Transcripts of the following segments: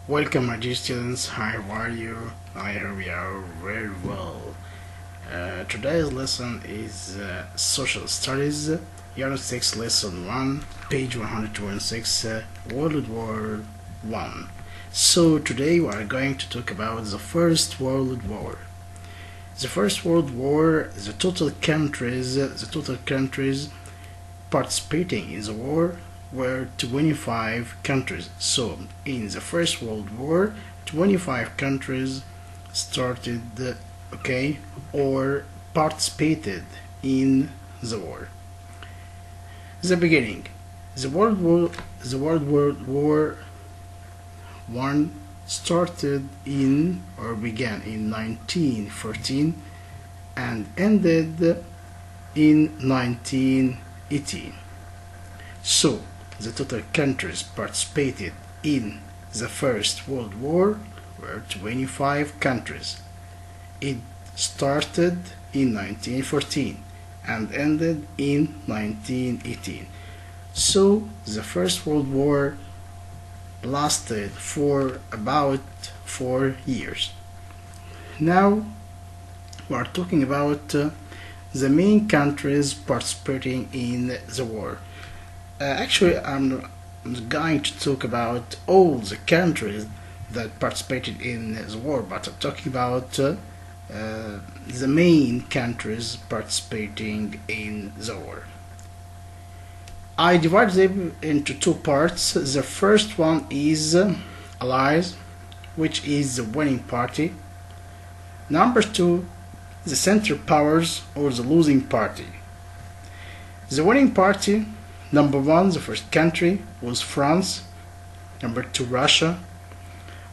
Welcome, my dear students. How are you? I hope you are very well. Today's lesson is Social Studies, Unit 6, Lesson 1, page 126, World War One. So today we are going to talk about the First World War. The First World War, the total countries participating in the war were 25 countries. So in the First World War, 25 countries started or participated in the war. The beginning, the World War One started in or began in 1914 and ended in 1918. So the total countries participated in the First World War were 25 countries. It started in 1914 and ended in 1918. So the First World War lasted for about 4 years. Now we are talking about the main countries participating in the war. Actually, I'm going to talk about all the countries that participated in the war, but I'm talking about the main countries participating in the war. I divided them into two parts. The first one is Allies, which is the winning party. Number two, the Central Powers or the losing party. The winning party, number one, the first country was France. Number two, Russia.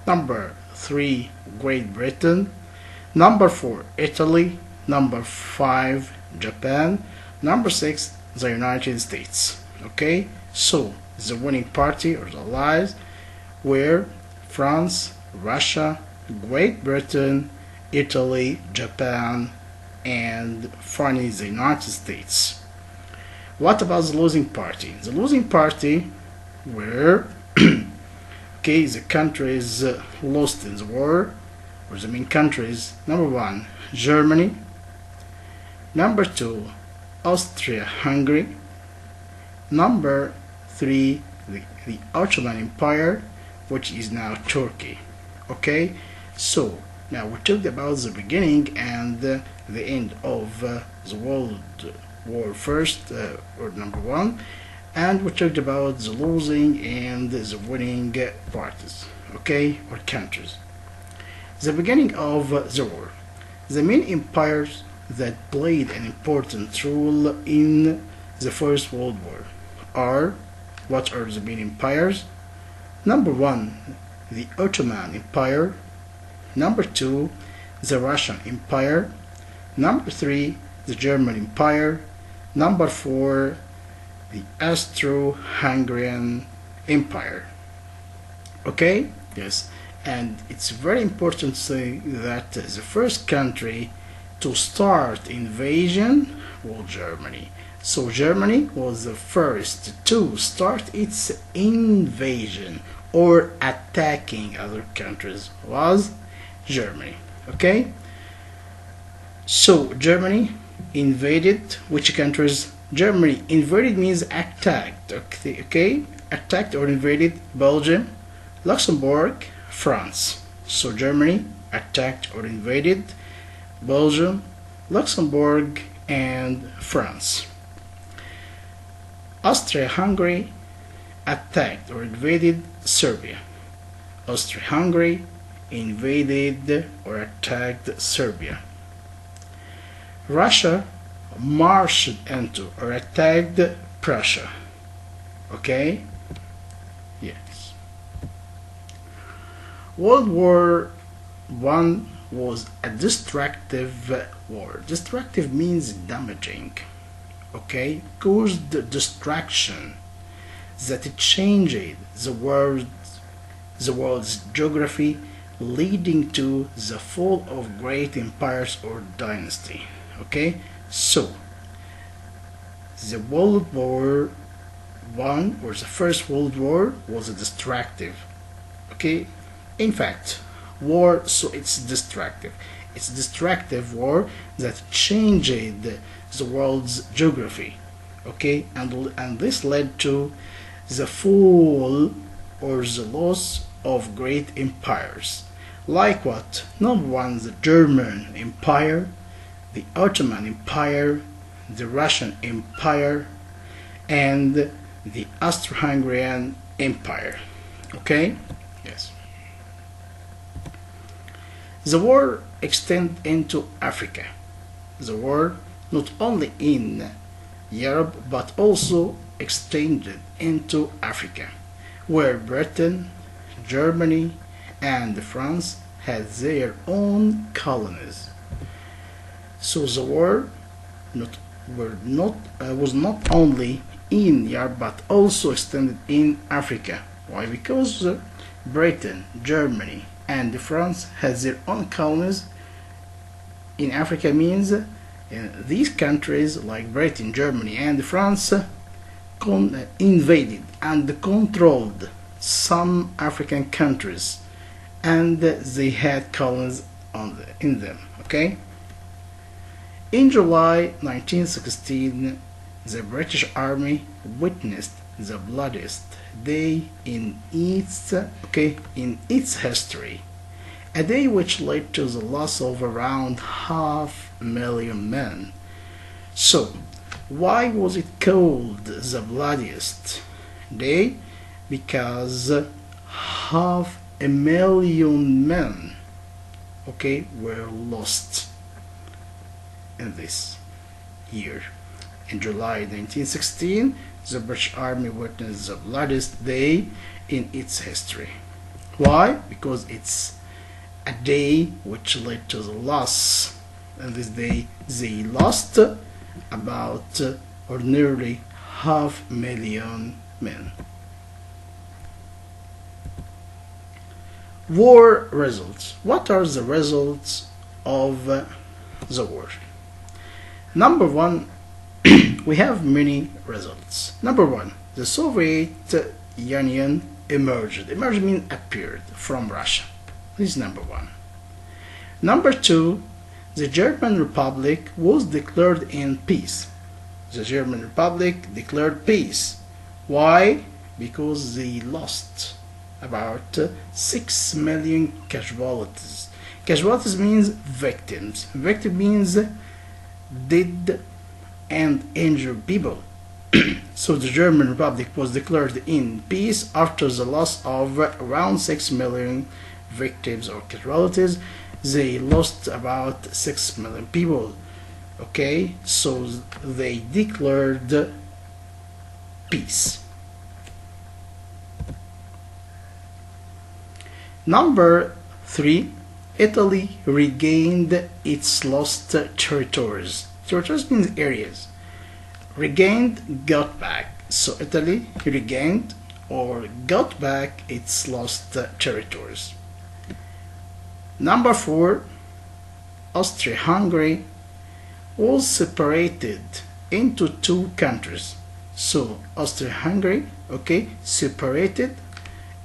Number three, Great Britain. Number four, Italy. Number five, Japan. Number six, the United States. Okay, so the winning party or the Allies were France, Russia, Great Britain, Italy, Japan, and finally the United States. What about the losing party? The losing party were the countries lost in the war, or the main countries. Number one, Germany. Number two, Austria-Hungary. Number three, the Ottoman Empire, which is now Turkey. Okay, so now we talked about the beginning and the end of the World War First, or number one, and we talked about the losing and the winning parties, okay, or countries. The beginning of the war. The main empires that played an important role in the First World War are, what are the main empires? Number one, the Ottoman Empire. Number two, the Russian Empire. Number three, the German Empire. Number four, the Austro-Hungarian Empire. Okay? Yes. And it's very important to say that the first country to start invasion was Germany. So Germany was the first to start its invasion or attacking other countries was Germany. Okay? So Germany invaded which countries? Germany invaded means attacked. Okay? Attacked or invaded Belgium, Luxembourg, France. So Germany attacked or invaded Belgium, Luxembourg, and France. Austria-Hungary attacked or invaded Serbia. Austria-Hungary invaded or attacked Serbia. Russia marched into or attacked Prussia. Okay? Yes. World War One was a destructive war. Destructive means damaging. Okay? Caused destruction that changed the world's geography, leading to the fall of great empires or dynasty. Okay, so the World War One or the First World War was destructive. Okay, In fact, war, so it's destructive. It's destructive war that changed the world's geography. Okay, and this led to the fall or the loss of great empires. Like what? Number one, the German Empire, the Ottoman Empire, the Russian Empire, and the Austro-Hungarian Empire. Okay? Yes. The war extended into Africa. The war not only in Europe but also extended into Africa, where Britain, Germany, and France had their own colonies. So the war was not only in Europe but also extended in Africa. Why? Because Britain, Germany, and France had their own colonies in Africa. Means these countries like Britain, Germany, and France invaded and controlled some African countries, and they had colonies in them. Okay. In July 1916, the British Army witnessed the bloodiest day in its history, a day which led to the loss of around 500,000 men. So, why was it called the bloodiest day? Because 500,000 men, were lost in this year. In July 1916, the British Army witnessed the bloodiest day in its history. Why? Because it's a day which led to the loss. And this day they lost about or nearly 500,000 men. War results. What are the results of the war? Number one, we have many results. Number one, the Soviet Union emerged. Emerged means appeared from Russia. This is number one. Number two, the German Republic was declared in peace. The German Republic declared peace. Why? Because they lost about 6 million casualties. Casualties means victims. Victim means dead and injured people. So the German Republic was declared in peace after the loss of around 6 million victims or casualties. They lost about 6 million people. Okay, so they declared peace. Number 3, Italy regained its lost territories. Territories means areas. Regained, got back. So Italy regained or got back its lost territories. Number 4, Austria-Hungary was separated into two countries. So Austria-Hungary, separated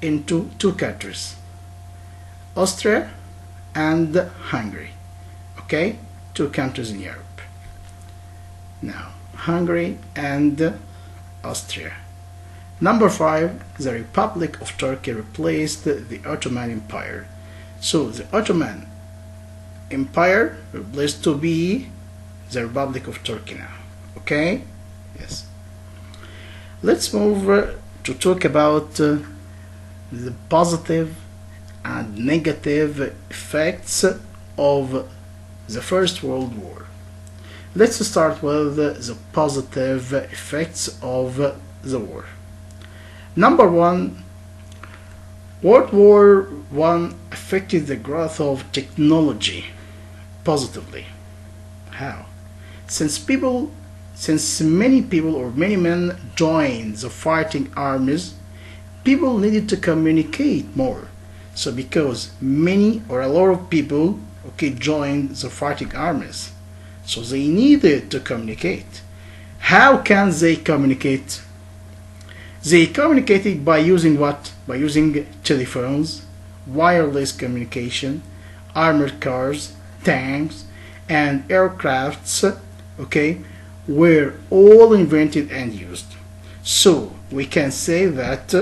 into two countries. Austria and Hungary. Two countries in Europe. Now, Hungary and Austria. Number 5, the Republic of Turkey replaced the Ottoman Empire. So the Ottoman Empire replaced to be the Republic of Turkey now. Yes. Let's move to talk about the positive and negative effects of the First World War. Let's start with the positive effects of the war. Number 1, World War I affected the growth of technology positively. How? Since many people or many men joined the fighting armies, people needed to communicate more. So because many or a lot of people joined the fighting armies, so they needed to communicate. How can they communicate? They communicated by using what? By using telephones, wireless communication, armored cars, tanks, and aircrafts, okay, were all invented and used. So we can say that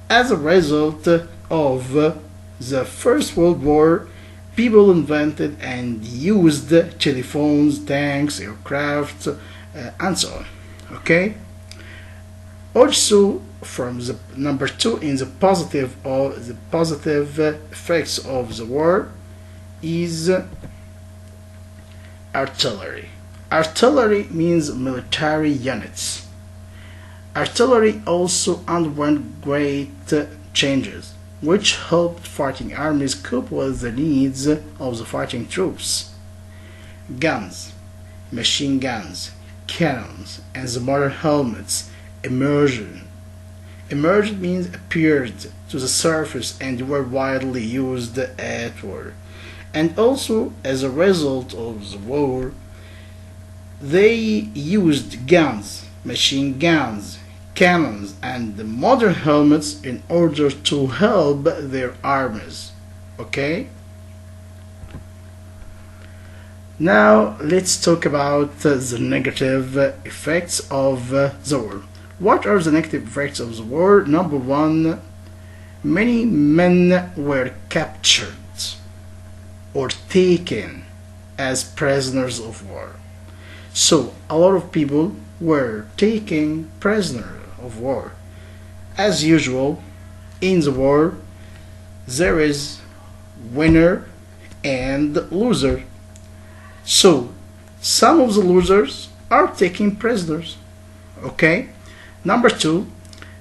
as a result of the First World War, people invented and used telephones, tanks, aircraft, and so on. Okay. Also, from the number two in the positive effects of the war is artillery. Artillery means military units. Artillery also underwent great changes, which helped fighting armies cope with the needs of the fighting troops. Guns, machine guns, cannons, and the modern helmets emerged. Emerged means appeared to the surface and were widely used at war. And also, as a result of the war, they used guns, machine guns, cannons, and modern helmets in order to help their armies. Okay? Now let's talk about the negative effects of the war. What are the negative effects of the war? Number one, many men were captured or taken as prisoners of war. So a lot of people were taken prisoner of war. As usual, in the war, there is winner and loser. So some of the losers are taken prisoners. Okay? Number two,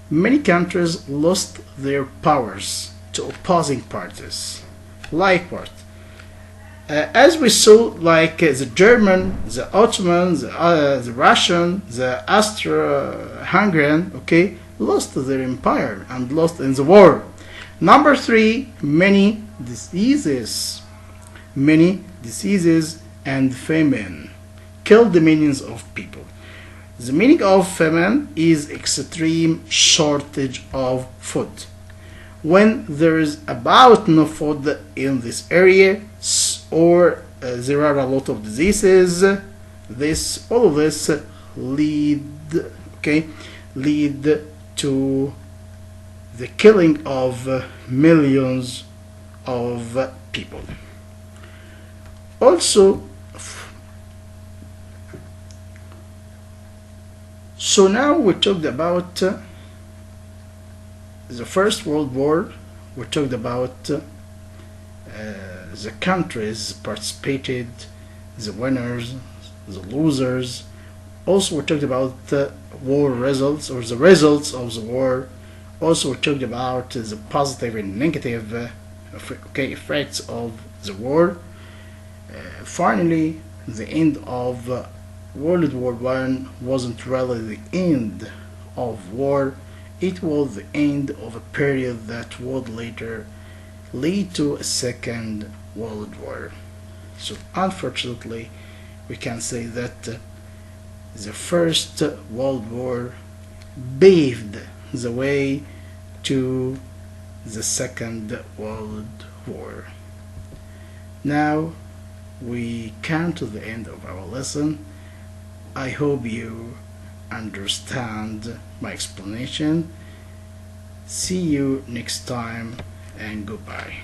many countries lost their powers to opposing parties. Like what? As we saw, like the German, the Ottoman, the Russian, the Austria-Hungarian, okay, lost their empire and lost in the war. Number three, many diseases and famine killed the millions of people. The meaning of famine is extreme shortage of food. When there is about no food in this area, or there are a lot of diseases, all of this lead to the killing of millions of people. Also, so now we talked about the First World War. We talked about the countries participated, the winners, the losers. Also, we talked about war results or the results of the war. Also, we talked about the positive and negative effects of the war. Finally, the end of World War I wasn't really the end of war. It was the end of a period that would later lead to a Second World War. So unfortunately, we can say that the First World War paved the way to the Second World War. Now we come to the end of our lesson. I hope you understand my explanation. See you next time and goodbye.